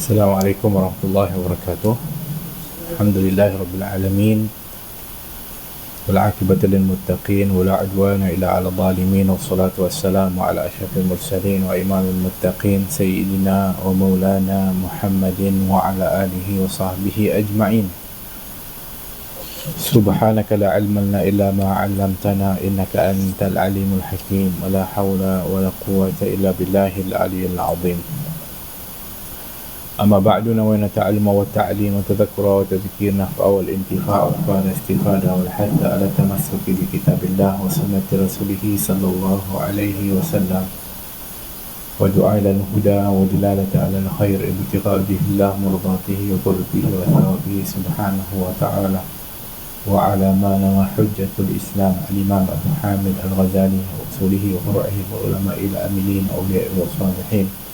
Assalamualaikum warahmatullahi wabarakatuh. Alhamdulillahi rabbil alamin. Wal 'aqibatu lil muttaqin wa la 'udwana illa 'alal zalimin. Wassalatu wassalamu ala asyrafil mursalin wa imamil muttaqin sayyidina wa maulana Muhammadin wa ala alihi wa sahbihi ajma'in. Subhanaka la 'ilma lana illa ma 'allamtana innaka antal alimul hakim. Wa la hawla wa la quwwata illa billahil aliyyil 'azim. أما بعد نوينا تعلم والتعليم وتذكر وتذكير نفع والانتفاع والاستفادة والحث على التمسك بكتاب الله وسنة رسوله صلى الله عليه وسلم ودعاء إلى الهدى ودلالة على الخير ابتغاء به الله مرضاته وقربه وثوابه سبحانه وتعالى وعلى ما نوى حجة الإسلام الإمام أبو حامد الغزالي وأصوله وفرعه وعلماء العاملين أولياء والصالحين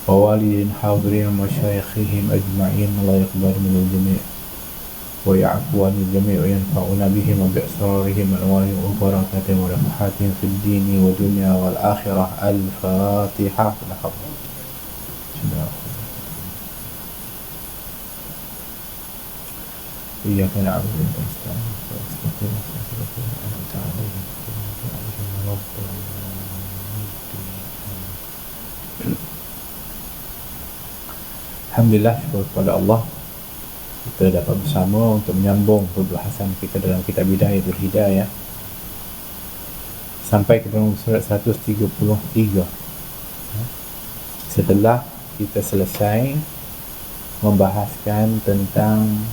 ووالدين حاضرين ومشايخهم أجمعين. الله يقبل من الجميع ويعفو عن الجميع وينفعنا بهم وبأسرارهم الأنوار وبركاتهم ونفحاتهم في الدين والدنيا والآخرة. الفاتحة. إياك نعبد وإياك نستعين اهدنا الصراط المستقيم Alhamdulillah, syukur kepada Allah kita dapat bersama untuk menyambung perbahasan kita dalam kitab Bidayatul Hidayah sampai ke dalam surat 133. Setelah kita selesai membahaskan tentang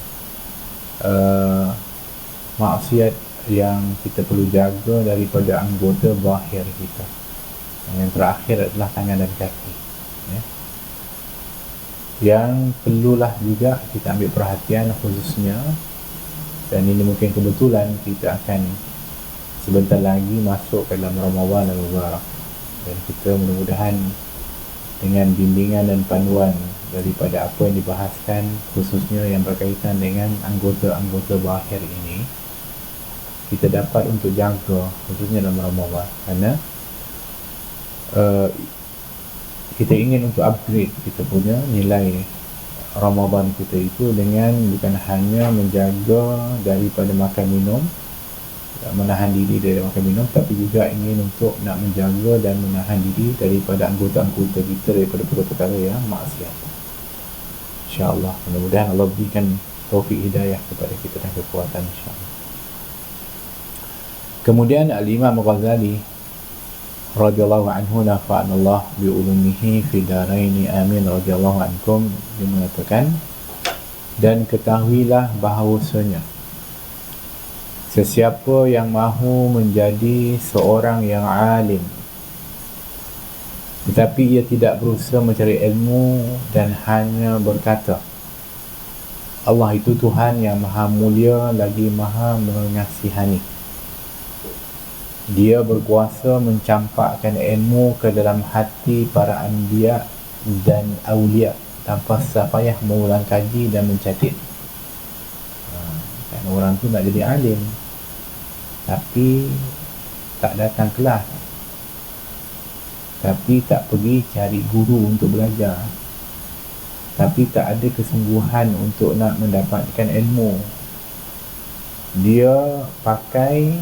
maksiat yang kita perlu jaga daripada anggota zahir kita. Yang terakhir adalah tangan dan kaki, ya. Yang perlulah juga kita ambil perhatian khususnya, dan ini mungkin kebetulan kita akan sebentar lagi masuk ke dalam Ramadan Al-Mubarak, dan kita mudah-mudahan dengan bimbingan dan panduan daripada apa yang dibahaskan khususnya yang berkaitan dengan anggota-anggota zahir ini, kita dapat untuk jaga khususnya dalam Ramadan, kerana kita ingin untuk upgrade kita punya nilai Ramadan kita itu dengan bukan hanya menjaga daripada makan minum, menahan diri dari makan minum, tapi juga ingin untuk nak menjaga dan menahan diri daripada anggota-anggota kita daripada perkara yang maksiat. InsyaAllah, mudah-mudahan Allah berikan taufik hidayah kepada kita dan kekuatan, insyaAllah. Kemudian Al-Imam Ghazali radhiyallahu anhu nafa'anallah bi'ulumihi fi daraini amin radhiyallahu ankum, dia mengatakan, dan ketahuilah bahawasanya sesiapa yang mahu menjadi seorang yang alim tetapi ia tidak berusaha mencari ilmu dan hanya berkata Allah itu Tuhan yang maha mulia lagi maha mengasihani, dia berkuasa mencampakkan ilmu ke dalam hati para anbiya dan awliya tanpa susah payah mengulang kaji dan mencatat. Kan orang tu nak jadi alim tapi tak datang kelas, tapi tak pergi cari guru untuk belajar, tapi tak ada kesungguhan untuk nak mendapatkan ilmu. Dia pakai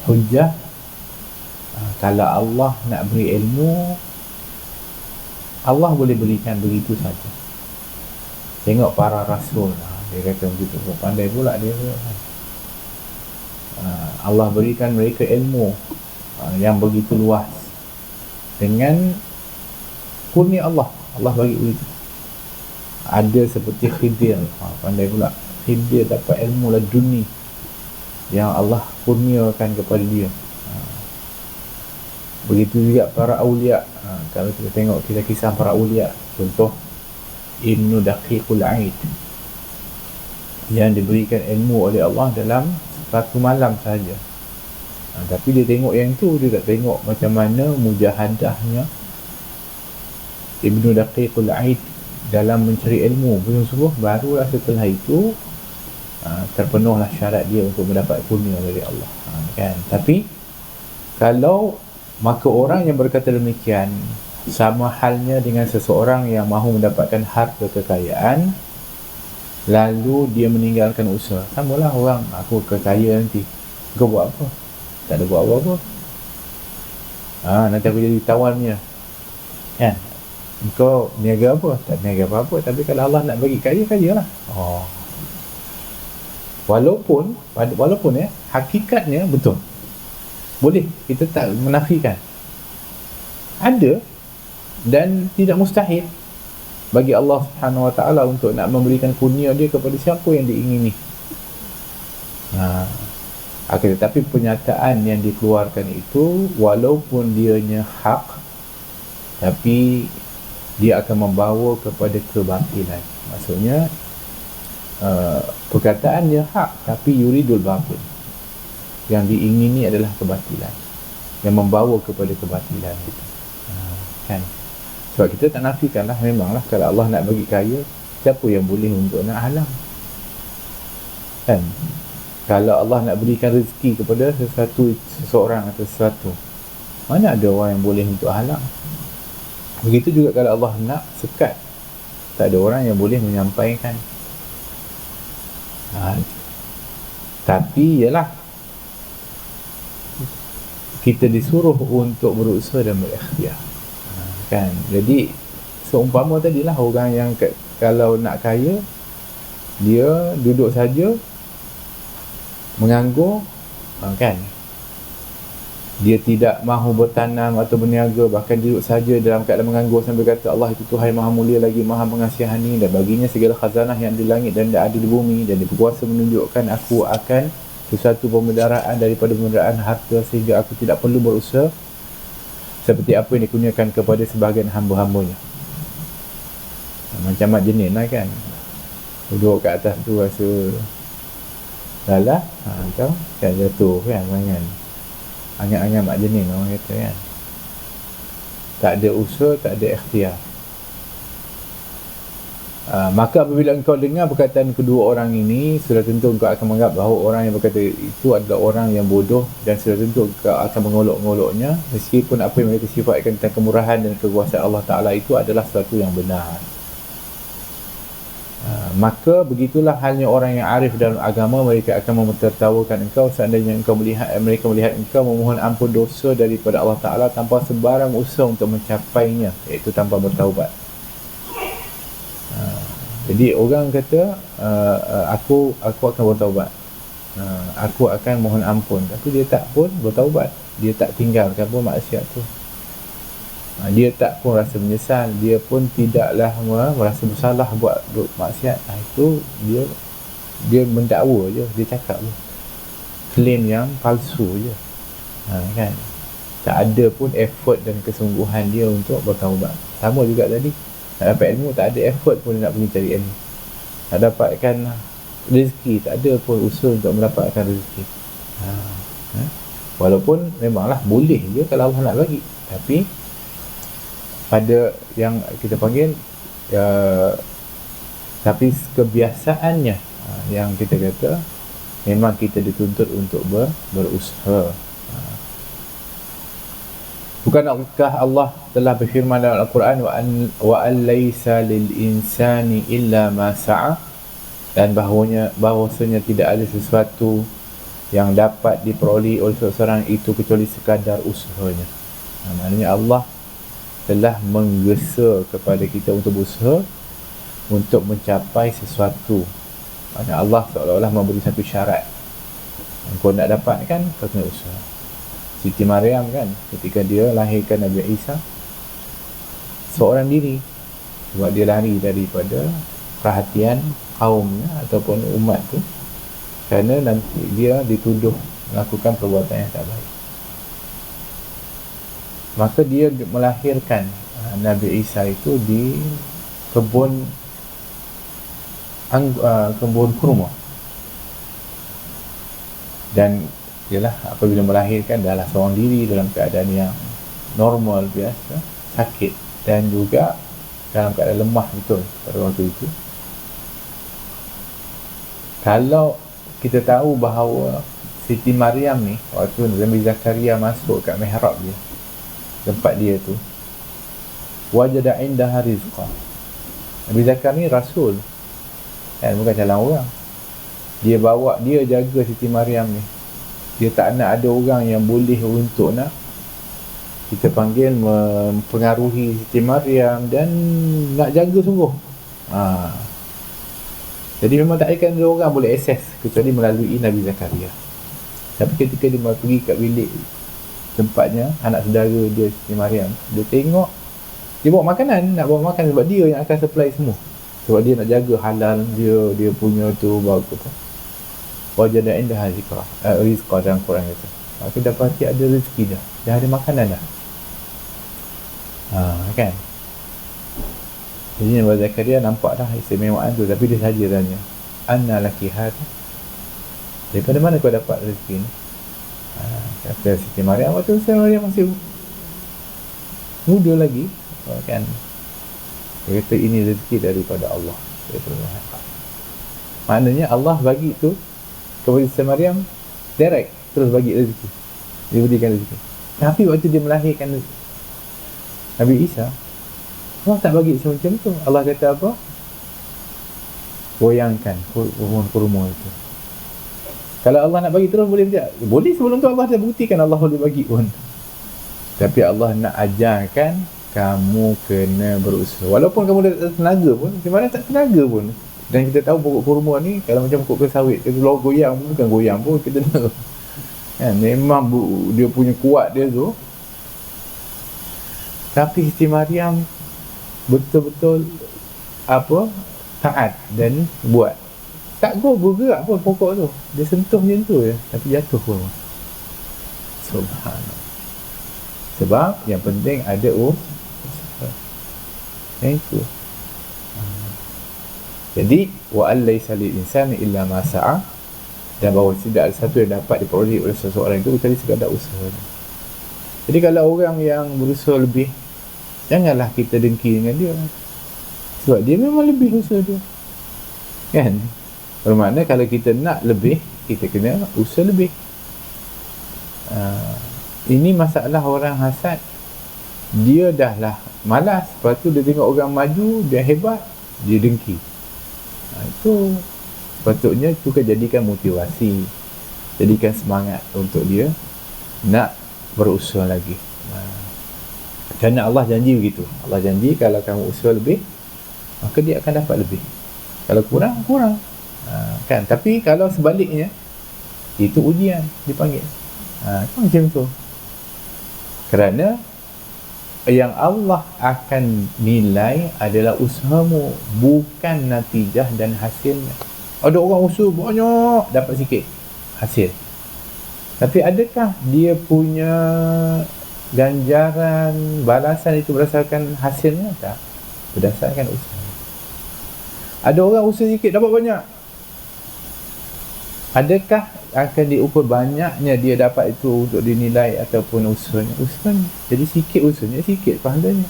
hujah, kalau Allah nak beri ilmu, Allah boleh berikan begitu saja. Tengok para rasul, dia kata begitu, pandai pula dia. Allah berikan mereka ilmu yang begitu luas dengan kurnia Allah. Allah bagi begitu. Ada seperti Khidir, pandai pula Khidir dapat ilmu laduni yang Allah kurniakan kepada dia. Begitu juga para awliya. Kalau kita tengok kisah para awliya, contoh Ibnu Daqiqul Aid yang diberikan ilmu oleh Allah dalam satu malam saja, tapi dia tengok yang tu, dia tak tengok macam mana mujahadahnya Ibnu Daqiqul Aid dalam mencari ilmu bersungguh-sungguh. Barulah setelah itu terpenuhlah syarat dia untuk mendapat kurnia dari Allah, kan. Tapi kalau maka orang yang berkata demikian Sama halnya dengan seseorang yang mahu mendapatkan harta kekayaan lalu dia meninggalkan usaha. Samalah orang, aku kekaya nanti, kau buat apa? Tak ada buat apa-apa. Nanti aku jadi tawannya, kan? Kau niaga apa? Tak niaga apa-apa. Tapi kalau Allah nak bagi kaya, kaya lah. Walaupun hakikatnya betul, boleh, kita tak menafikan, ada dan tidak mustahil bagi Allah Subhanahu Wa Taala untuk nak memberikan kurnia dia kepada siapa yang diingini. Tetapi pernyataan yang dikeluarkan itu walaupun dianya hak, tapi dia akan membawa kepada kebatilan. Maksudnya perkataan dia hak tapi yuridul batil, yang diingini adalah kebatilan, yang membawa kepada kebatilan itu. Kan? Sebab kita tak nafikanlah, memanglah kalau Allah nak bagi kaya, siapa yang boleh untuk nak halang? Kan? Kalau Allah nak berikan rezeki kepada seseorang atau sesuatu, mana ada orang yang boleh untuk halang? Begitu juga kalau Allah nak sekat, tak ada orang yang boleh menyampaikan. Tapi ialah kita disuruh untuk berusaha dan berikhtiar, kan? Jadi seumpama tadilah orang yang kalau nak kaya, dia duduk saja menganggur, kan? Dia tidak mahu bertanam atau berniaga, bahkan duduk saja dalam keadaan menganggur sambil kata Allah itu Tuhan Maha Mulia lagi Maha Mengasihani, dan baginya segala khazanah yang di langit dan ada di bumi, dan dia berkuasa menunjukkan aku akan sesuatu pemeliharaan daripada pemeliharaan harta sehingga aku tidak perlu berusaha seperti apa yang dikurniakan kepada sebahagian hamba-hambanya. Macam Mak Jenin lah, kan? Duduk kat atas tu rasa lalah, kan jatuh, kan? Angan-angan Mak Jenin orang kata, kan? Tak ada usaha, tak ada ikhtiar. Maka apabila engkau dengar perkataan kedua orang ini, sudah tentu engkau akan menganggap bahawa orang yang berkata itu adalah orang yang bodoh, dan sudah tentu engkau akan mengolok-ngoloknya, meskipun apa yang mereka sifatkan tentang kemurahan dan kekuasaan Allah Ta'ala itu adalah sesuatu yang benar. Maka begitulah halnya orang yang arif dalam agama, mereka akan mentertawakan engkau seandainya mereka melihat engkau memohon ampun dosa daripada Allah Ta'ala tanpa sebarang usaha untuk mencapainya, iaitu tanpa bertaubat. Jadi orang kata aku akan bertaubat, aku akan mohon ampun, tapi dia tak pun bertaubat, dia tak tinggalkan pun maksiat tu, dia tak pun rasa menyesal, dia pun tidaklah merasa bersalah buat maksiat. Itu dia mendakwa je, dia cakap je, klaim yang palsu je, kan? Tak ada pun effort dan kesungguhan dia untuk bertaubat. Sama juga tadi, nak dapat ilmu, tak ada effort pun nak pergi cari ilmu. Nak dapatkan rezeki, tak ada pun usaha untuk mendapatkan rezeki. Walaupun memanglah boleh je kalau Allah nak bagi, tapi pada yang kita panggil tapi kebiasaannya, yang kita kata memang kita dituntut untuk berusaha. Bukankah Allah telah berfirman dalam Al-Quran, wa an laysa lil insani illa ma sa'a, dan bahawasanya tidak ada sesuatu yang dapat diperoleh oleh seseorang itu kecuali sekadar usahanya. Maknanya Allah telah menggesa kepada kita untuk berusaha untuk mencapai sesuatu. Maksudnya Allah seolah-olah memberi satu syarat, kau nak dapatkan, kau kena usaha. Siti Maryam, kan, ketika dia lahirkan Nabi Isa seorang diri, sebab dia lari daripada perhatian kaumnya ataupun umat tu, kerana nanti dia dituduh melakukan perbuatan yang tak baik. Maka dia melahirkan Nabi Isa itu di kebun kurma, dan ialah apabila melahirkan adalah seorang diri dalam keadaan yang normal biasa, sakit, dan juga dalam keadaan lemah betul pada waktu itu. Kalau kita tahu bahawa Siti Maryam ni, waktu Nabi Zakaria masuk kat mihrab dia, tempat dia tu, wajada indaha rizqa. Nabi Zakaria ni rasul kan, bukan calon orang. Dia jaga Siti Maryam ni. Dia tak nak ada orang yang boleh untuk nak kita panggil mempengaruhi Siti Maryam dan nak jaga sungguh. Jadi memang tak akan ada orang boleh akses kecuali melalui Nabi Zakaria. Tapi ketika dia pergi kat bilik tempatnya anak saudara dia Siti Maryam, dia tengok dia bawa makanan, nak bawa makan sebab dia yang akan supply semua. Sebab dia nak jaga halal dia punya tu bagus tu. Wajada indaha rizqa dalam Quran kata. Maka dapati ada rezeki dah ada makanan dah. Kan. Jadi Nabi Zakaria nampak dah istimewaan tu, tapi dia saja tanya, anna laki hadha, daripada mana kau dapat rezeki ni? Kata Siti Maryam, waktu Siti Maryam masih muda lagi kan. Dia kata ini rezeki daripada Allah. Maknanya Allah bagi tu kepada Siti Maryam direct, terus bagi rezeki, dia berikan rezeki. Tapi waktu dia melahirkan Nabi Isa, Allah tak bagi semacam tu. Allah kata apa? Goyangkan kurma itu. Kalau Allah nak bagi terus boleh tak? Boleh, sebelum tu Allah dah buktikan Allah boleh bagi pun. Tapi Allah nak ajarkan kamu kena berusaha. Walaupun kamu dah tak tenaga pun, di mana tak tenaga pun. Dan kita tahu pokok kurma ni kalau macam pokok sawit, kita kalau goyang pun bukan goyang pun, kita tahu. Kan, memang dia punya kuat dia tu. Tapi Siti Maryam betul-betul taat dan buat. Tak bergerak pun pokok tu. Dia sentuh macam tu je, tapi jatuh pun. Subhanallah. Sebab yang penting ada usaha. Itu. Jadi wa allaysa lil insani illa ma sa'a, dan bahawa tidak ada satu yang dapat diperoleh oleh seseorang itu kecuali sekadar usaha. Jadi kalau orang yang berusaha lebih, janganlah kita dengki dengan dia, sebab dia memang lebih usaha dia, kan? Bermakna kalau kita nak lebih, kita kena usaha lebih. Ini masalah orang hasad. Dia dah lah malas, lepas tu dia tengok orang maju, dia hebat, dia dengki. Itu sepatutnya tu kan jadikan motivasi, jadikan semangat untuk dia nak berusaha lagi. Kerana Allah janji begitu. Allah janji kalau kamu usaha lebih, maka dia akan dapat lebih. Kalau kurang, kan. Tapi kalau sebaliknya, itu ujian dipanggil. Kan macam tu. Kerana yang Allah akan nilai adalah usahamu, bukan natijah dan hasilnya. Ada orang usaha banyak, dapat sikit hasil. Tapi adakah dia punya ganjaran, balasan itu berdasarkan hasilnya? Tak. Berdasarkan usaha. Ada orang usaha sikit, dapat banyak. Adakah akan diukur banyaknya dia dapat itu untuk dinilai ataupun usahanya? Usahanya. Jadi sikit usahanya, sikit pahalanya.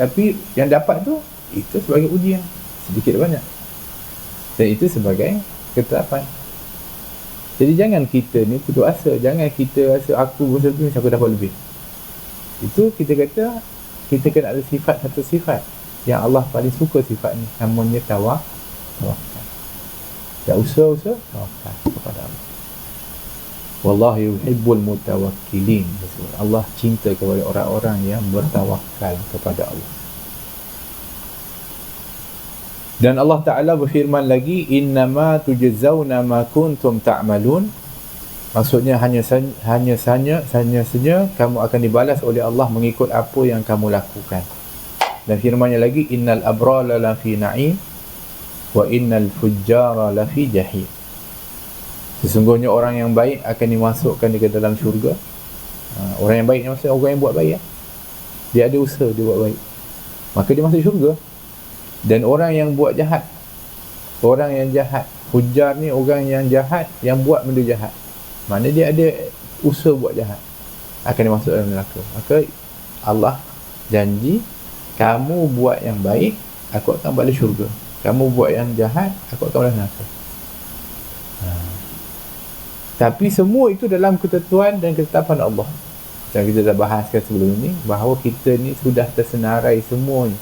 Tapi yang dapat tu, itu sebagai ujian. Sedikit banyak. Dan itu sebagai ketetapan. Jadi jangan kita ni putus asa. Jangan kita rasa aku berusaha tu, aku dapat lebih. Itu kita kata, kita kena ada sifat, satu sifat yang Allah paling suka sifat ni, namanya tawakal. Tak usaha-usaha, tawakal kepada Allah. Wallahu yuhibbul mutawakkilin. Allah cinta kepada orang-orang yang bertawakal kepada Allah. Dan Allah Ta'ala berfirman lagi, innama tujzauna ma kuntum ta'malun. Maksudnya hanya saja kamu akan dibalas oleh Allah mengikut apa yang kamu lakukan. Dan firman-Nya lagi, innal abrara lafi na'im wa innal fujjara lafi jahim. Sesungguhnya orang yang baik akan dimasukkan ke dalam syurga. Orang yang baik ni maksudnya orang yang buat baik. Dia ada usaha, dia buat baik, maka dia masuk syurga. Dan orang yang buat jahat, orang yang jahat, fujjar ni orang yang jahat, yang buat benda jahat, mana dia ada usaha buat jahat, akan dimasukkan dalam neraka. Maka Allah janji, kamu buat yang baik, aku akan balik syurga. Kamu buat yang jahat, aku akan balik neraka. Tapi semua itu dalam ketentuan dan ketetapan Allah. Macam kita dah bahaskan sebelum ni, bahawa kita ni sudah tersenarai semuanya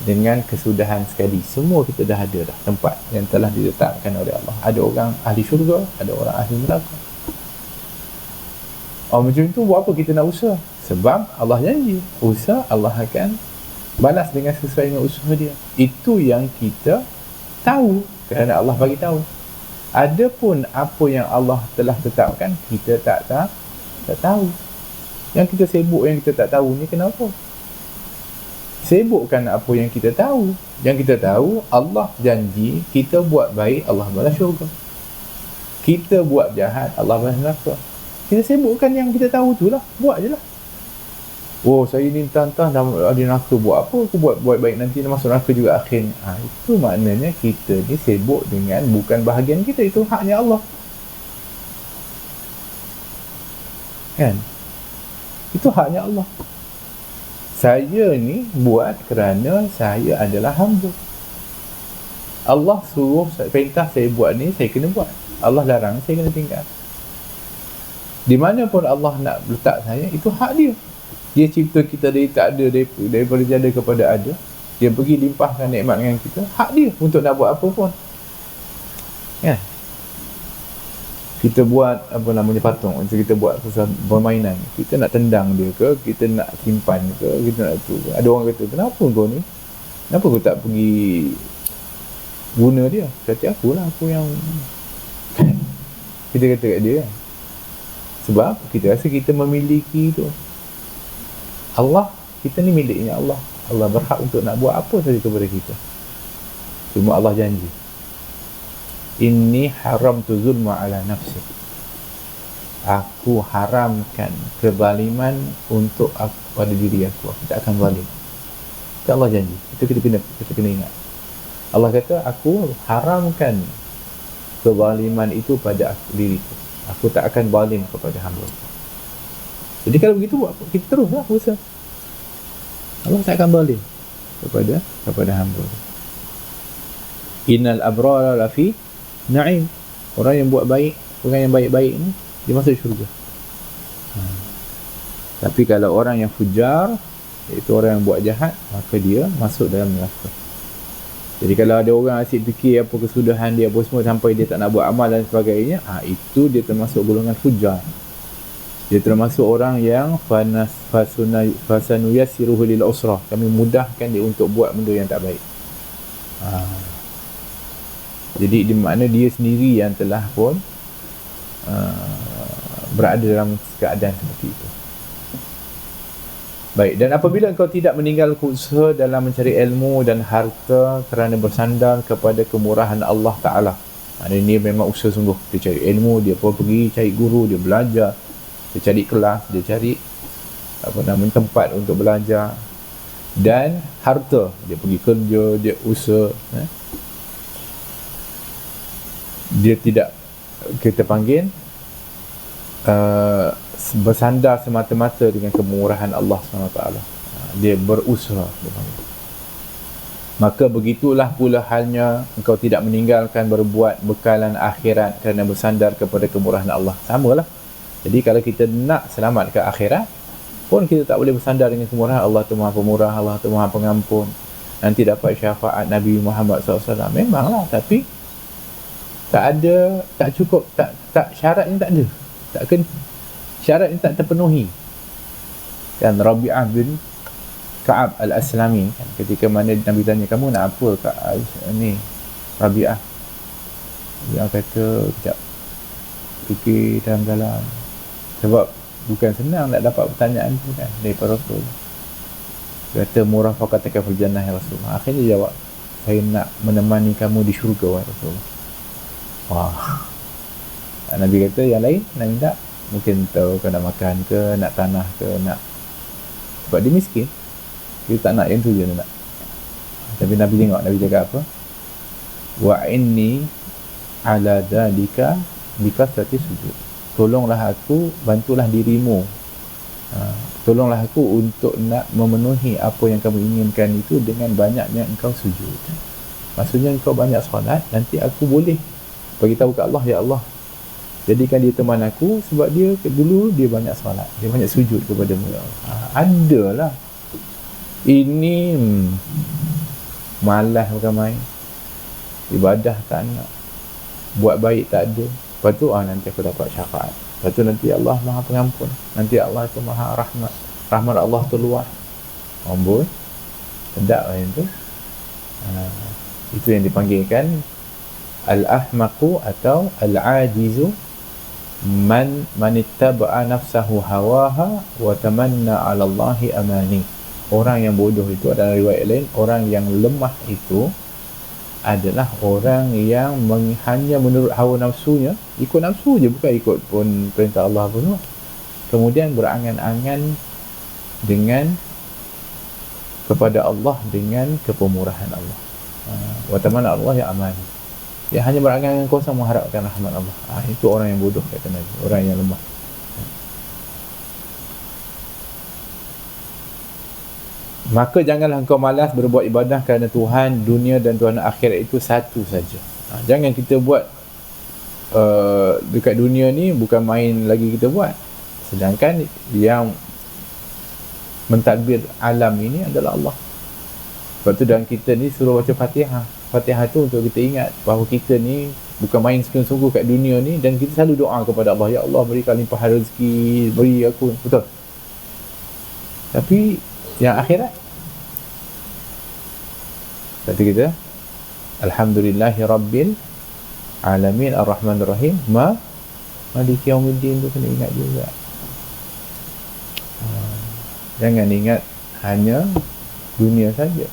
dengan kesudahan sekali. Semua kita dah ada dah tempat yang telah diletakkan oleh Allah. Ada orang ahli syurga, ada orang ahli neraka. Macam itu buat apa kita nak usaha? Sebab Allah janji usaha Allah akan balas dengan sesuai dengan usaha dia. Itu yang kita tahu kerana Allah bagi tahu. Adapun apa yang Allah telah tetapkan, kita tak tahu. Yang kita sibuk yang kita tak tahu ni kenapa? Sibukkan apa yang kita tahu. Yang kita tahu, Allah janji kita buat baik, Allah balas syurga. Kita buat jahat, Allah balas neraka. Kita sibukkan yang kita tahu tu lah. Buat je lah. Saya ni entah-entah dah ada neraka, buat apa? Aku buat baik nanti dah masuk neraka juga akhirnya. Itu maknanya kita ni sibuk dengan bukan bahagian kita. Itu haknya Allah. Kan? Itu haknya Allah. Saya ni buat kerana saya adalah hamba. Allah suruh, perintah saya buat ni, saya kena buat. Allah larang, saya kena tinggal. Di mana pun Allah nak letak saya, itu hak dia. Dia cipta kita dari tak ada, daripada jada kepada ada. Dia pergi limpahkan nikmat dengan kita. Hak dia untuk nak buat apa pun. Kan? Kita buat patung, kita buat sesuatu permainan, kita nak tendang dia ke, kita nak simpan ke, kita nak tu ke. Ada orang kata, kenapa kau ni, kenapa kau tak pergi guna dia? Kata aku yang kita kata kat dia kan. Sebab kita rasa kita memiliki tu. Allah, kita ni miliknya Allah. Allah berhak untuk nak buat apa saja kepada kita. Cuma Allah janji, inni haramtu zulma ala nafsi. Aku haramkan kezaliman untuk aku, pada diri aku. Aku tak akan zalim. Itu Allah janji. Itu kita kena ingat. Allah kata, aku haramkan kezaliman itu pada diriku. Aku tak akan zalim kepada hamba. Jadi kalau begitu, kita teruslah usaha. Allah tak akan zalim kepada hamba. Innal abrara lafi na'im. Orang yang buat baik, orang yang baik-baik ni, dia masuk syurga. Tapi kalau orang yang fujar, iaitu orang yang buat jahat, maka dia masuk dalam neraka. Jadi kalau ada orang asyik fikir apa kesudahan dia apa semua sampai dia tak nak buat amal dan sebagainya, itu dia termasuk golongan fujar. Dia termasuk orang yang fasanuyassiruhu lil usrah. Kami mudahkan dia untuk buat benda yang tak baik. Jadi di makna dia sendiri yang telah pun berada dalam keadaan seperti itu. Baik, dan apabila engkau tidak meninggalkan usaha dalam mencari ilmu dan harta kerana bersandar kepada kemurahan Allah Ta'ala. Ini memang usaha sungguh. Dia cari ilmu, dia pun pergi cari guru, dia belajar, dia cari kelas, dia cari tempat untuk belajar, dan harta, dia pergi kerja, dia usaha. Dia tidak, kita panggil bersandar semata-mata dengan kemurahan Allah SWT. Dia berusaha, dia panggil. Maka begitulah pula halnya engkau tidak meninggalkan berbuat bekalan akhirat kerana bersandar kepada kemurahan Allah. Samalah. Jadi kalau kita nak selamat ke akhirat pun kita tak boleh bersandar dengan kemurahan Allah tu Maha Pemurah, Allah tu Maha Pengampun, nanti dapat syafaat Nabi Muhammad SAW. Memanglah, tapi tak ada, tak cukup, tak syaratnya tak ada. Takkan syarat yang tak terpenuhi. Dan Rabi'ah bin Ka'ab al-Aslami kan, ketika mana Nabi tanya, kamu nak apa Ka'ab ni Rabi'ah? Dia kata, sekejap, fikir dalam-dalam, sebab bukan senang nak dapat pertanyaan tu kan daripada Rasul. Dia kata, murafaqataka fil jannah ya Rasulullah. Akhirnya dia jawab, saya nak menemani kamu di syurga wahai Rasulullah. Wah. Nabi kata, yang lain nak minta, mungkin tahu kau nak makan ke, nak tanah ke, nak, sebab dia miskin, dia tak nak yang tu je dia nak. Tapi Nabi tengok, Nabi cakap apa? Wa inni ala dhalika bikasrati sujud. Tolonglah aku, bantulah dirimu, tolonglah aku untuk nak memenuhi apa yang kamu inginkan itu dengan banyaknya engkau sujud. Maksudnya engkau banyak solat, nanti aku boleh bagi tahu ke Allah, ya Allah, Jadikan dia teman aku sebab dia dulu dia banyak solat, dia banyak sujud kepada-Mu ya Allah. Adalah. Ini malas bukan main. Ibadah tak nak, buat baik tak ada. Lepas tu nanti aku dapat syafaat. Lepas tu nanti Allah Maha Pengampun. Nanti Allah tu Maha Rahmat. Rahmat Allah tu luas. Amboi. Sedap lah itu. Itu yang dipanggilkan al-ahmaqu atau al-ajizu man ittaba'a nafsahu hawaha wa tamanna 'ala Allahi amani. Orang yang bodoh itu adalah riwayat lain, orang yang lemah itu adalah orang yang hanya menurut hawa nafsunya, ikut nafsu je, bukan ikut pun perintah Allah pun. Kemudian berangan-angan dengan kepada Allah dengan kepemurahan Allah. Wa tamanna Allah ya aman. Dia hanya berangan-angan kosong mengharapkan rahmat Allah. Itu orang yang bodoh kata Nabi, orang yang lemah. Maka janganlah engkau malas berbuat ibadah kerana Tuhan dunia dan Tuhan akhirat itu satu saja. Jangan kita buat dekat dunia ni bukan main lagi kita buat. Sedangkan yang mentadbir alam ini adalah Allah. Sebab tu dalam kita ni suruh baca Fatihah. Fatihah tu untuk kita ingat bahawa kita ni bukan main sungguh-sungguh kat dunia ni, dan kita selalu doa kepada Allah, ya Allah berikan limpahan rezeki, beri aku, betul. Tapi yang akhirat, kata kita alhamdulillahi rabbil alamin ar-rahmanir rahim maliki yaumiddin, tu kena ingat juga. Jangan ingat hanya dunia saja.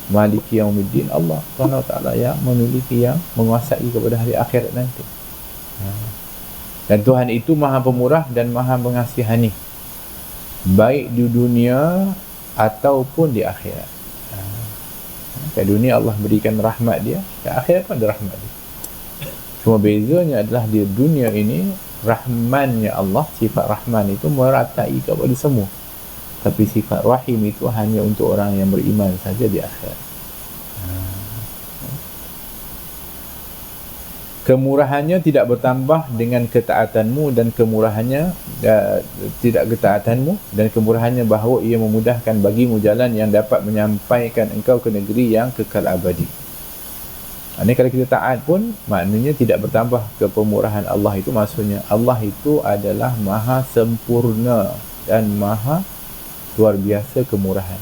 Maliki yaumiddin, Allah Subhanahu Taala yang memiliki, yang menguasai kepada hari akhirat nanti. Dan Tuhan itu Maha Pemurah dan Maha Mengasihani, baik di dunia ataupun di akhirat. Kat dunia Allah berikan rahmat dia, kat akhirat pun ada rahmat dia. Cuma bezanya adalah di dunia ini rahmannya Allah, sifat rahman itu meratai kepada semua. Tapi sifat rahim itu hanya untuk orang yang beriman saja di akhirat. Kemurahannya tidak bertambah dengan ketaatanmu, dan kemurahannya tidak ketaatanmu, dan kemurahannya bahawa ia memudahkan bagimu jalan yang dapat menyampaikan engkau ke negeri yang kekal abadi. Ini kalau kita taat pun maknanya tidak bertambah kepemurahan Allah itu. Maksudnya Allah itu adalah maha sempurna dan maha luar biasa kemurahan.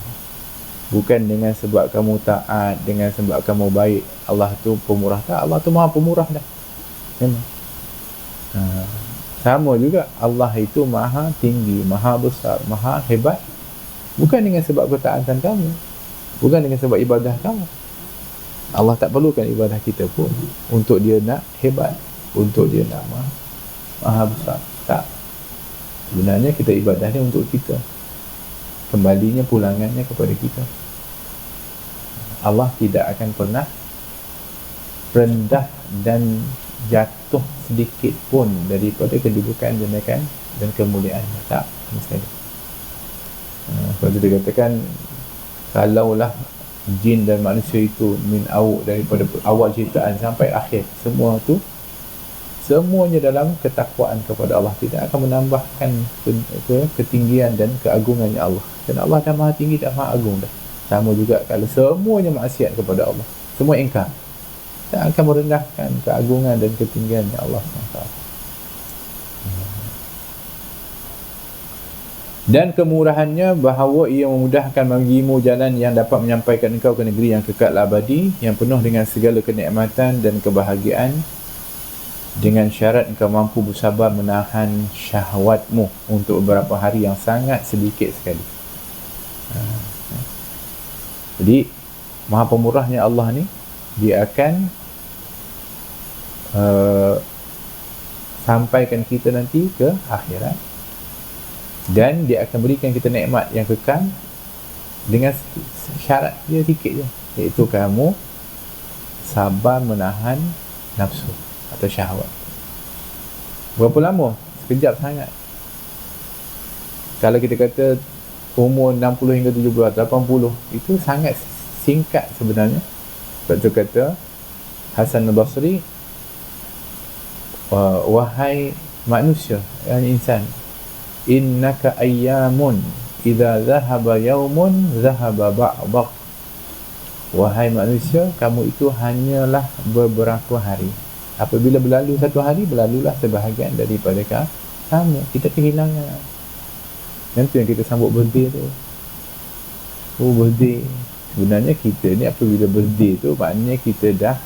Bukan dengan sebab kamu taat, dengan sebab kamu baik, Allah tu pemurah. Tak, Allah tu maha pemurah dah. Memang. Sama juga Allah itu maha tinggi, maha besar, maha hebat. Bukan dengan sebab ketaatan kamu, bukan dengan sebab ibadah kamu. Allah tak perlukan ibadah kita pun untuk dia nak hebat, untuk dia nak maha besar. Tak. Sebenarnya kita ibadah ni untuk kita, kembalinya pulangannya kepada kita. Allah tidak akan pernah rendah dan jatuh sedikit pun daripada kedudukan, janakan dan kemuliaannya. Tak, misalnya. Sebab itu dikatakan kalaulah jin dan manusia itu daripada awal ciptaan sampai akhir, semua tu semuanya dalam ketakwaan kepada Allah, tidak akan menambahkan ketinggian dan keagungannya Allah. Dan Allah dah maha tinggi, dah maha agung dah. Sama juga kalau semuanya maksiat kepada Allah, semua ingkar, tak akan merendahkan keagungan dan ketinggiannya Allah SWT. Dan kemurahannya bahawa ia memudahkan bagimu jalan yang dapat menyampaikan engkau ke negeri yang kekal abadi, yang penuh dengan segala kenikmatan dan kebahagiaan, dengan syarat engkau mampu bersabar menahan syahwatmu untuk beberapa hari yang sangat sedikit sekali. Jadi maha pemurahnya Allah ni, dia akan sampaikan kita nanti ke akhirat, dan dia akan berikan kita nikmat yang kekal dengan syarat dia sikit je, iaitu kamu sabar menahan nafsu atau syahwat. Berapa lama? Sekejap sangat. Kalau kita kata umur 60 hingga 70, 80, itu sangat singkat sebenarnya. Sebab tu kata Hasan al-Basri, wahai manusia, insan, innaka ayyamun idza dhahaba yaumun dhahaba ba'dak. Wahai manusia, kamu itu hanyalah beberapa hari. Apabila berlalu satu hari, berlalulah sebahagian daripada kamu. Kita kehilangan. Yang tu yang kita sambut birthday tu. Oh, birthday. Sebenarnya kita ni apabila birthday tu, maknanya kita dah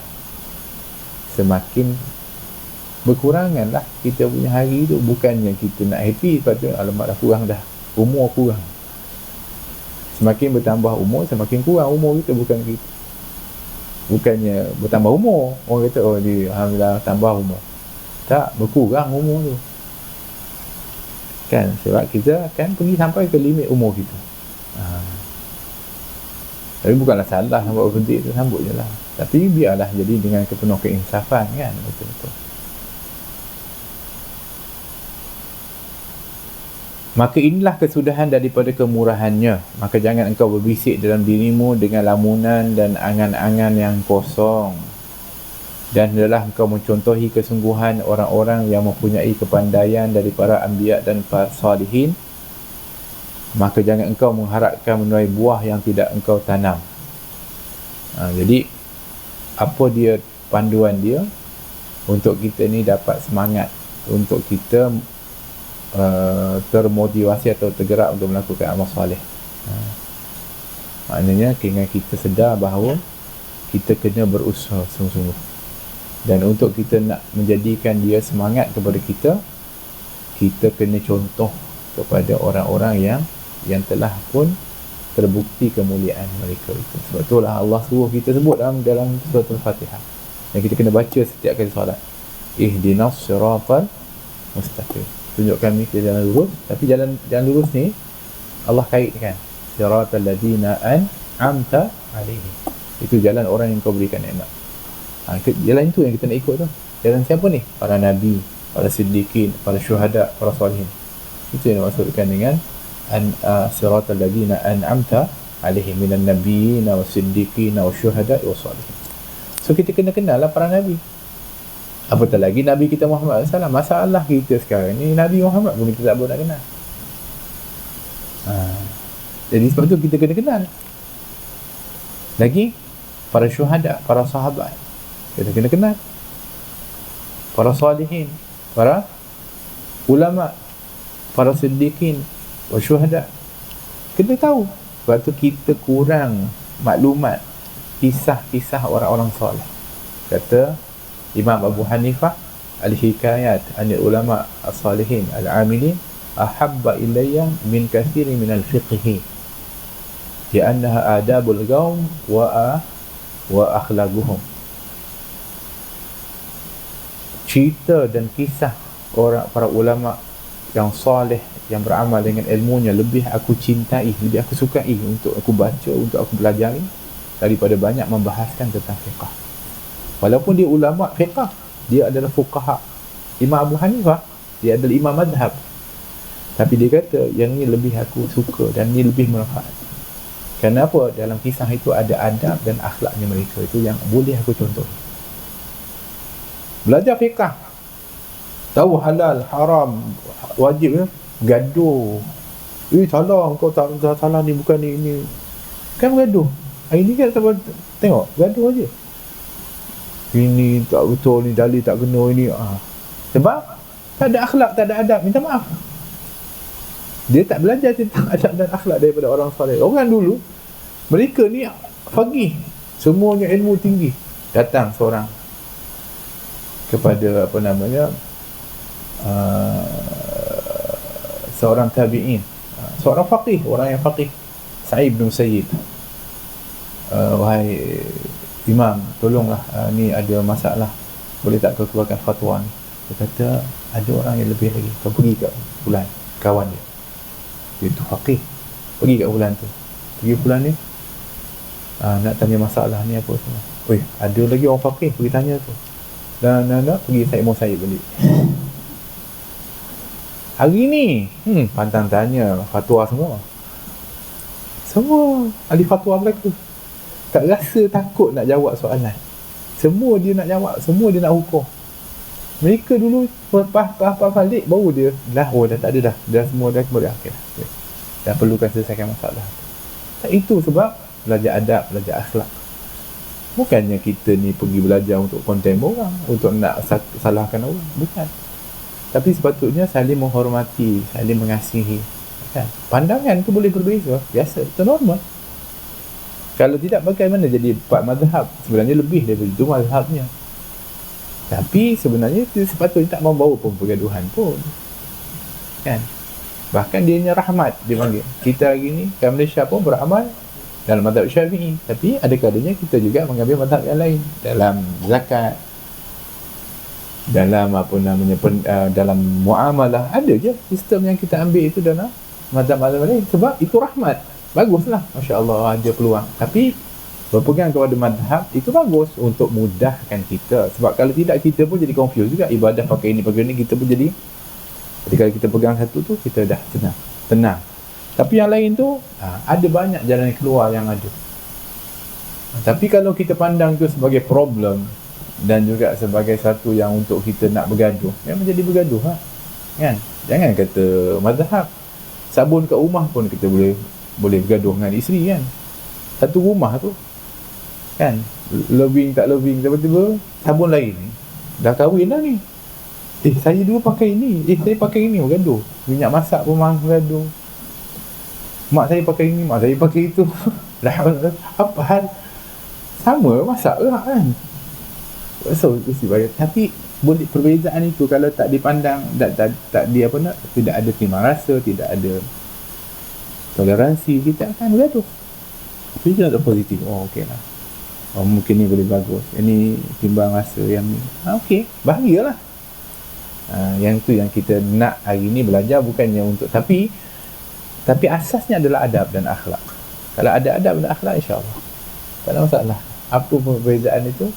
semakin berkurangan lah kita punya hari tu. Bukannya kita nak happy, lepas tu alamak dah kurang dah, umur kurang. Semakin bertambah umur, semakin kurang umur kita. Bukannya bertambah umur, orang kata oh dia alhamdulillah tambah umur. Tak, berkurang umur tu kan, sebab kita akan pergi sampai ke limit umur kita. Tapi bukanlah salah sambut birthday tu, sambut je lah. Tapi biarlah jadi dengan penuh keinsafan kan, betul-betul. Maka inilah kesudahan daripada kemurahannya. Maka jangan engkau berbisik dalam dirimu dengan lamunan dan angan-angan yang kosong. Dan hendaklah engkau mencontohi kesungguhan orang-orang yang mempunyai kepandaian dari para anbiya dan para salihin. Maka jangan engkau mengharapkan menuai buah yang tidak engkau tanam. Jadi apa dia panduan dia untuk kita ni dapat semangat, untuk kita termotivasi atau tergerak untuk melakukan amal soleh. Maknanya kena kita sedar bahawa kita kena berusaha sungguh-sungguh. Dan untuk kita nak menjadikan dia semangat kepada kita, kita kena contoh kepada orang-orang yang telah pun terbukti kemuliaan mereka itu. Sebab itulah Allah suruh kita sebut dalam surah Al-Fatihah, yang kita kena baca setiap kali solat. Ihdinas siratal mustaqim. Tunjukkan ni ke jalan lurus. Tapi jalan lurus ni Allah kaitkan siratal ladzina an'amta alaihim. Itu jalan orang yang kau berikan nikmat. Jalan itu yang kita nak ikut tu. Jalan siapa ni? Para nabi, para siddiqin, para syuhada, para salihin. Itu yang dimaksudkan dengan siratal ladzina an'amta alaihim minan nabiyyin was-siddiqin wasyuhada was-salihin. So kita kena kenal lah para nabi. Apatah lagi Nabi kita Muhammad SAW. Masalah kita sekarang ni Nabi Muhammad pun kita tak boleh nak kenal. Jadi sebab tu kita kena kenal. Lagi para syuhada, para sahabat kita kena kenal. Para salihin, para ulama, para siddiqin wa syuhada kena tahu. Sebab tu kita kurang maklumat kisah-kisah orang-orang soleh. Kata Imam Abu Hanifah, al-hikayat anil ulama as-salihin al-amilin ahabba ilayya min kathirin min al-fiqhi li'annaha adabul qaum wa akhlaquhum. Cerita dan kisah orang para ulama yang soleh, yang beramal dengan ilmunya, lebih aku cintai, lebih aku sukai untuk aku baca, untuk aku pelajari, daripada banyak membahaskan tentang fiqh. Walaupun dia ulama fiqh, dia adalah fuqaha. Imam Abu Hanifah, dia adalah imam madhab, tapi dia kata yang ni lebih aku suka dan ni lebih manfaat. Kenapa? Dalam kisah itu ada adab dan akhlaknya mereka. Itu yang boleh aku contoh. Belajar fiqh, tahu halal, haram, wajib, gaduh. Salah, kau tak salah ni, bukan ni. Kan gaduh. Hari ni kan tengok, gaduh aja. Ini tak betul, ni dalil tak kena, ini sebab tak ada akhlak, tak ada adab. Minta maaf, dia tak belajar tentang adab dan akhlak daripada orang soleh. Orang dulu, mereka ni faqih, semuanya ilmu tinggi. Datang seorang kepada seorang tabi'in, seorang faqih, orang yang faqih, Sa'id bin Musayyib. Wahai Imam, tolonglah, ni ada masalah, boleh tak kau keluarkan fatwa ni? Dia kata, ada orang yang lebih lagi, kau pergi kat fulan, kawan dia, dia tu faqih, pergi kat fulan tu, pergi fulan ni, nak tanya masalah ni apa semua. Ada lagi orang faqih, pergi tanya tu, dan pergi Syed Musayyib balik. Hari ni pantang tanya fatwa semua ahli fatwa mereka tak rasa takut nak jawab soalan. Semua dia nak jawab, semua dia nak hukum. Mereka dulu lepas balik baru dia dah tak ada dah semua dah kembali. Okay. Dah perlukan selesaikan masalah. Tak, itu sebab belajar adab, belajar akhlak. Bukannya kita ni pergi belajar untuk konten orang, untuk nak salahkan orang, bukan. Tapi sepatutnya saling menghormati, saling mengasihi, kan? Pandangan tu boleh berbeza, biasa, itu normal. Kalau tidak, bagaimana jadi 4 mazhab? Sebenarnya lebih daripada itu mazhabnya. Tapi sebenarnya itu sepatutnya tak membawa pun pergaduhan pun, kan? Bahkan dia rahmat, dia panggil. Kita hari ni kat Malaysia pun beramal dalam mazhab Syafi'i, tapi ada kalanya kita juga mengambil mazhab yang lain dalam zakat, dalam dalam muamalah. Ada je sistem yang kita ambil itu dalam mazhab-mazhab lain, sebab itu rahmat. Baguslah, masya-Allah ada peluang. Tapi berpegang kepada mazhab itu bagus untuk mudahkan kita, sebab kalau tidak kita pun jadi confused juga, ibadah pakai ini pakai ini, kita pun jadi kalau kita pegang satu tu kita dah tenang. Tapi yang lain tu ada banyak jalan keluar yang ada. Tapi kalau kita pandang tu sebagai problem dan juga sebagai satu yang untuk kita nak bergaduh, memang jadi bergaduh kan? Jangan kata mazhab, sabun kat rumah pun kita boleh bergaduh dengan isteri, kan? Satu rumah tu, kan? Loving tak loving, tiba-tiba sabun lain dah kahwin dah ni. Saya dulu pakai ini, saya pakai ini, bergaduh. Minyak masak pun bergaduh. Mak saya pakai ini, mak saya pakai itu. Apa hal? Sama masak lah, kan? So, tapi boleh perbezaan itu kalau tak dipandang, tak dia tidak ada terima rasa, tidak ada toleransi, kita akan bergaduh. Tapi jangan tak positif. Okey lah. Mungkin ni boleh bagus. Ini timbang rasa yang ni. Okey, bahagialah. Yang tu yang kita nak hari ni belajar, bukannya untuk, tapi asasnya adalah adab dan akhlak. Kalau ada adab dan akhlak, insya-Allah tak ada masalah. Apa perbezaan itu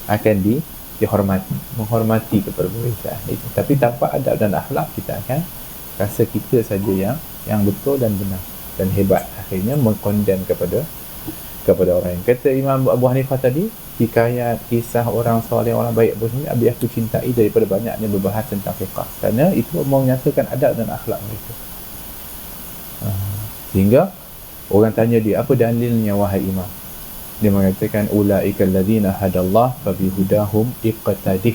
akan dihormati, menghormati kepada perbezaan itu. Tapi tanpa adab dan akhlak, kita akan rasa kita saja yang betul dan benar dan hebat. Akhirnya mengkondem kepada orang yang kata Imam Abu Hanifah tadi, hikayat kisah orang soleh, orang baik bersendiri lebih aku cintai daripada banyaknya berbahas tentang fiqh, kerana itu menyatakan adab dan akhlak mereka. Sehingga orang tanya dia, apa dalilnya wahai imam? Dia mengatakan, ulaika alladzina hadallah fabihudahum iqtadih.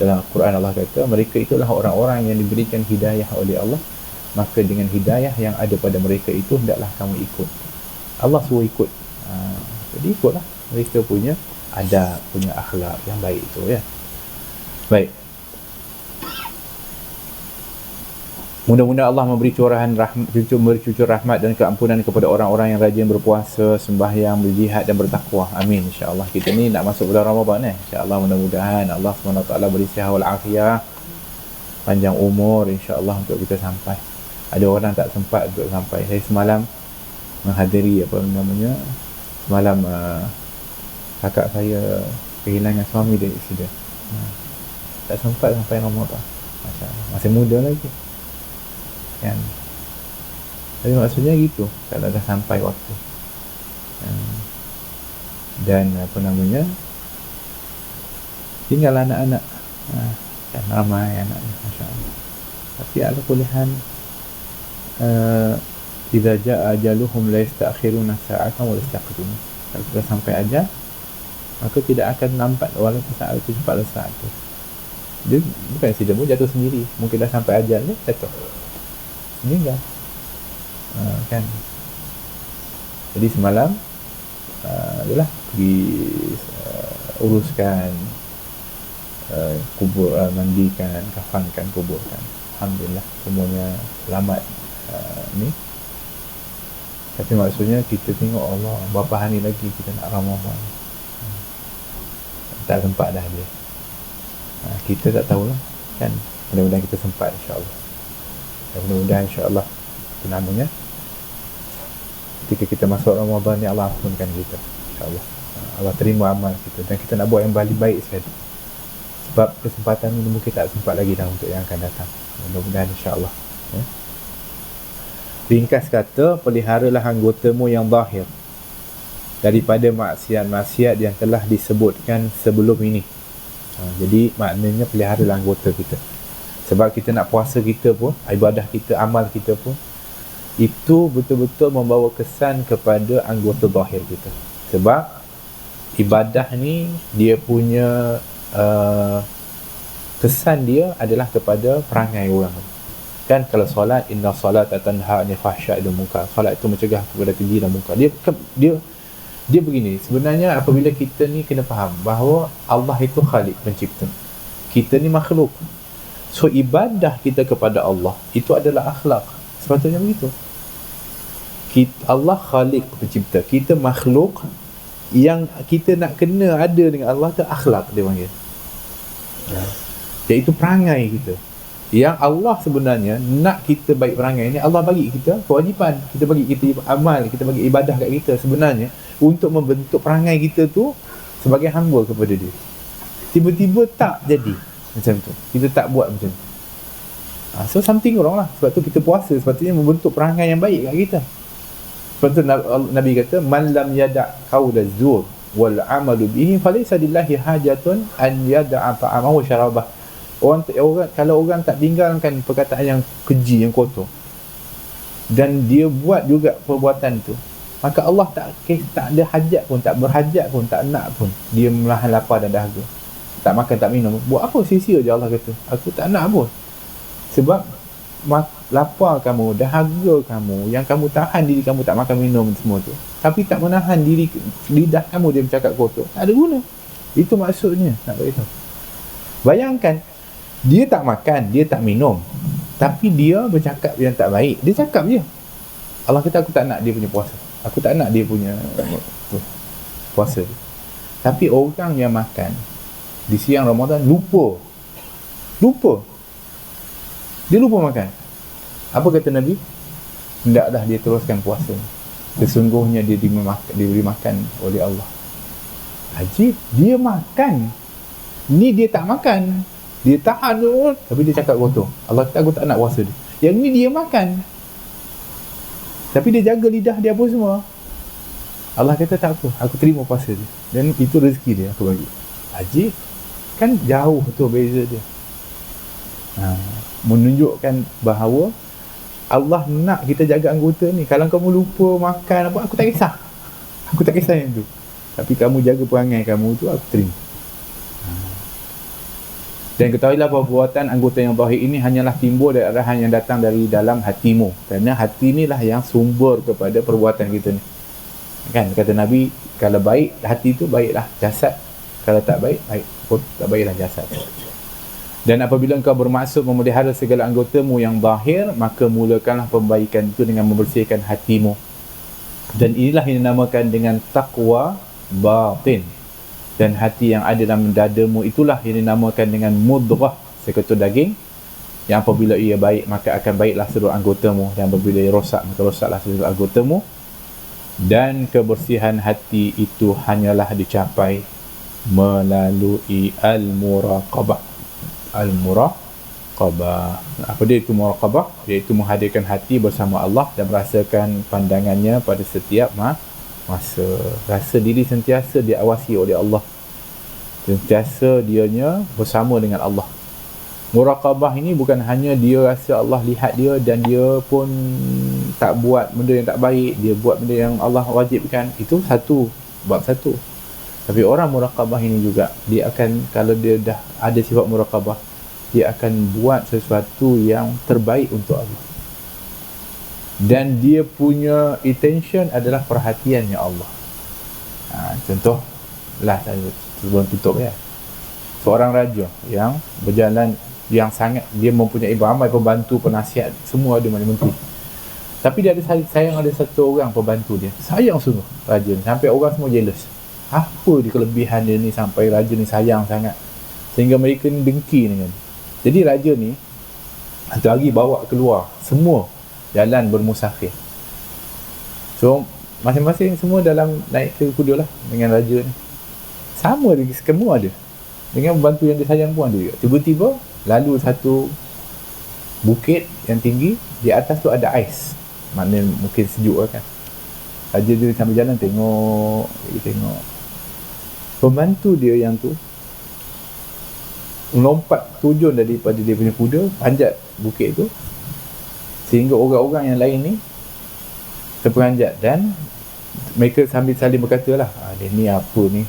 Dalam Al-Quran Allah kata, mereka itulah orang-orang yang diberikan hidayah oleh Allah, maka dengan hidayah yang ada pada mereka itu hendaklah kamu ikut. Allah suruh ikut. Jadi ikutlah mereka punya adab, punya akhlak yang baik itu, ya. Baik. Mudah-mudahan Allah memberi cucur rahmat dan keampunan kepada orang-orang yang rajin berpuasa, sembahyang, berjihad dan bertakwa. Amin, insya-Allah. Kita ni nak masuk bulan Ramadan, insya-Allah. Mudah-mudahan Allah SWT beri sihat wal afiat, panjang umur, insya-Allah, untuk kita sampai. Ada orang tak sempat untuk sampai. Saya semalam menghadiri semalam kakak saya kehilangan suami dari insiden. Tak sempat sampai Ramadan. Masya-Allah. Masih muda lagi, kan? Tapi maksudnya gitu, kalau dah sampai waktu, dan tinggal anak-anak, kan ramai anaknya, masya-Allah. Tapi ala kulihan, idza jaa ajaluhum la yasta'khiruna sa'atan wa la yastaqdimun. Kalau sudah sampai ajal, maka tidak akan lambat walaupun saat itu cepat saat itu. Dia bukan sidang pun jatuh sendiri, mungkin dah sampai ajal ni jatuh meninggal, kan? Jadi semalam adalah pergi uruskan kubur, mandikan, kafankan, kuburkan. Alhamdulillah semuanya selamat. Ni tapi maksudnya kita tengok Allah, berapa hari lagi kita nak Ramadan, tak sempat dah dia. Kita tak tahulah, kan? Mudah-mudahan kita sempat, insya-Allah. Mudah-mudahan insya-Allah ketika kita masuk Ramadan ni, Allah ampunkan kita, insya-Allah. Allah terima amal kita dan kita nak buat yang paling baik sekali, sebab kesempatan ini mungkin tak sempat lagi dah untuk yang akan datang. Mudah-mudahan insya-Allah, ya. Ringkas kata, peliharalah anggotamu yang zahir daripada maksiat-maksiat yang telah disebutkan sebelum ini. Jadi maknanya peliharalah anggota kita. Sebab kita nak puasa kita pun, ibadah kita, amal kita pun, itu betul-betul membawa kesan kepada anggota zahir kita. Sebab ibadah ni dia punya kesan dia adalah kepada perangai orang. Kan kalau solat, inna salata tanha 'anil fahsya'i wal munkar. Solat itu mencegah kepada keji dan munkar. Dia begini, sebenarnya apabila kita ni kena faham bahawa Allah itu Khalik, pencipta. Kita ni makhluk. So ibadah kita kepada Allah itu adalah akhlak. Sepatutnya begitu. Allah Khalik, pencipta. Kita makhluk, yang kita nak kena ada dengan Allah tu akhlak, dia panggil. Iaitu perangai kita. Yang Allah sebenarnya nak kita baik perangai ni, Allah bagi kita kewajipan, kita bagi kita amal, kita bagi ibadah kat kita sebenarnya untuk membentuk perangai kita tu sebagai hamba kepada dia. Tiba-tiba tak jadi macam tu, kita tak buat macam tu, so something wrong lah. Sebab tu kita puasa sepatutnya membentuk perangai yang baik kat kita. Sebab tu Nabi kata, man lam yada' qawla zur wal amalu bihi falaysa lillahi hajatun an yada'a ta'amahu wa syarabah. Kalau orang tak tinggalkan perkataan yang keji, yang kotor, dan dia buat juga perbuatan tu, maka Allah tak ada hajat pun, tak berhajat pun, tak nak pun dia menahan lapar dan dahaga, tak makan, tak minum. Buat apa? Sia-sia je Allah kata, aku tak nak pun. Sebab lapar kamu, dahaga kamu, yang kamu tahan diri kamu tak makan minum semua tu, tapi tak menahan diri, lidah kamu dia bercakap kotor, tak ada guna. Itu maksudnya nak beritahu. Bayangkan, dia tak makan, dia tak minum, tapi dia bercakap yang tak baik. Dia cakap je. Allah kata, aku tak nak dia punya puasa, aku tak nak dia punya puasa dia. Tapi orang yang makan di siang Ramadan lupa, dia lupa makan. Apa kata Nabi? Hendaklah dia teruskan puasa, sesungguhnya dia diberi makan oleh Allah. Ajib, dia makan, ni dia tak makan, dia tahan tu, tapi dia cakap kotor. Allah kata, aku tak nak puasa dia. Yang ni dia makan, tapi dia jaga lidah dia apa semua. Allah kata, tak apa, aku terima puasa dia, dan itu rezeki dia aku bagi. Ajib, kan jauh tu beza dia. Menunjukkan bahawa Allah nak kita jaga anggota ni. Kalau kamu lupa makan apa, aku tak kisah yang tu, tapi kamu jaga perangai kamu tu, aku terima. Dan ketahuilah bahawa perbuatan anggota yang zahir ini hanyalah timbul dari arahan yang datang dari dalam hatimu, kerana hati inilah yang sumber kepada perbuatan kita ni. Kan kata Nabi, kalau baik hati tu, baiklah jasad. Kalau tak baik, tak baiklah jasad. Dan apabila engkau bermaksud memelihara segala anggotamu yang zahir, maka mulakanlah pembaikan itu dengan membersihkan hatimu. Dan inilah yang dinamakan dengan taqwa batin. Dan hati yang ada dalam dadamu itulah yang dinamakan dengan mudghah, seketul daging, yang apabila ia baik, maka akan baiklah seluruh anggotamu, dan apabila ia rosak, maka rosaklah seluruh anggotamu. Dan kebersihan hati itu hanyalah dicapai melalui al-muraqabah. Apa dia itu muraqabah? Iaitu menghadirkan hati bersama Allah dan merasakan pandangannya pada setiap masa. Rasa diri sentiasa diawasi oleh Allah, sentiasa dianya bersama dengan Allah. Muraqabah ini bukan hanya dia rasa Allah lihat dia dan dia pun tak buat benda yang tak baik, dia buat benda yang Allah wajibkan. Itu bab satu. Tapi orang muraqabah ini juga, dia akan, kalau dia dah ada sifat muraqabah, dia akan buat sesuatu yang terbaik untuk Allah. Dan dia punya attention adalah perhatiannya Allah. Contoh lah, sebelum tutup ya, seorang raja yang berjalan, yang sangat, dia mempunyai ramai pembantu, penasihat, semua ada menteri. Tapi dia ada sayang, ada satu orang pembantu dia, sayang sungguh raja ni, sampai orang semua jealous. Apa di kelebihan dia ni sampai raja ni sayang sangat, sehingga mereka ni dengki dengan dia. Jadi raja ni satu hari bawa keluar semua jalan bermusafir. So masing-masing semua dalam naik ke kuda lah dengan raja ni. Sama lagi, semua ada. Dengan pembantu yang dia sayang pun ada juga. Tiba-tiba lalu satu bukit yang tinggi, di atas tu ada ais. Maknanya mungkin sejuk lah kan. Raja dia sambil jalan tengok. Pembantu dia yang tu lompat terjun daripada dia punya kuda, panjat bukit tu, sehingga orang-orang yang lain ni terperanjat, dan mereka sambil saling berkata lah, dia ni apa ni,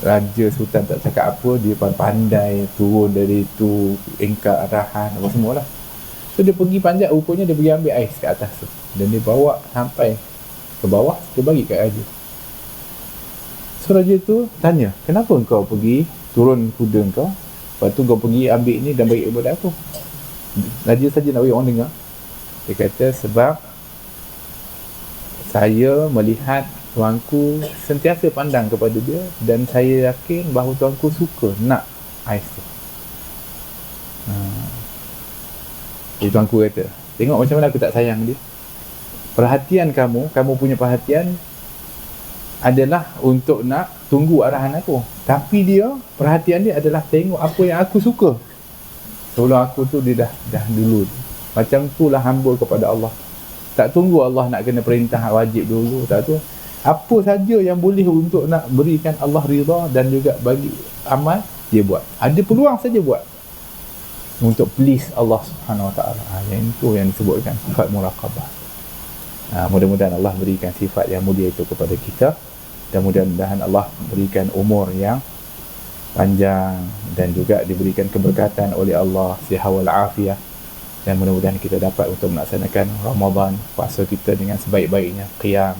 Raja Sultan tak cakap apa, dia pandai turun dari tu, ingkar arahan apa semua lah. So dia pergi panjat, rupanya dia pergi ambil ais kat atas tu, dan dia bawa sampai ke bawah, dia bagi kat raja. So raja tu tanya, kenapa kau pergi turun kuda kau, lepas tu kau pergi ambil ni dan bagi kepada aku? Raja saja nak bagi orang dengar. Dia kata, sebab saya melihat tuanku sentiasa pandang kepada dia, dan saya yakin bahawa tuanku suka nak ais tu. Jadi tuanku kata, tengok macam mana aku tak sayang dia. Perhatian kamu punya perhatian adalah untuk nak tunggu arahan aku, tapi dia, perhatian dia adalah tengok apa yang aku suka. Sebelum aku tu dia dah dulu. Macam itulah hamba kepada Allah. Tak tunggu Allah nak kena perintah wajib dulu, tak tu. Apa saja yang boleh untuk nak berikan Allah rida dan juga bagi amal, dia buat. Ada peluang saja buat untuk please Allah Subhanahu Wa Taala. Yang itu yang disebutkan sifat muraqabah. Mudah-mudahan Allah berikan sifat yang mulia itu kepada kita, dan mudah-mudahan Allah berikan umur yang panjang dan juga diberikan keberkatan oleh Allah, sihat wal afiah, dan mudah-mudahan kita dapat untuk melaksanakan Ramadan, puasa kita dengan sebaik-baiknya, qiyam,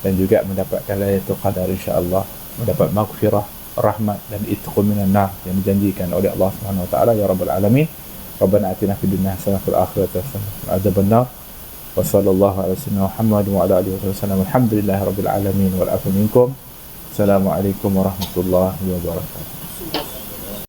dan juga mendapatkan Lailatul Qadar insya-Allah, mendapat maghfirah, rahmat dan itqu minan nar yang dijanjikan oleh Allah Subhanahu Wa Taala. Ya rabbal alamin. Rabbana atina fid dunya hasanah wa fil akhirati hasanah wa qina adzabannar. Wa sallallahu ala sayyidina Muhammad wa ala alihi wasallam. Alhamdulillahirabbil alamin wal afu minkum. Assalamualaikum warahmatullahi wabarakatuh.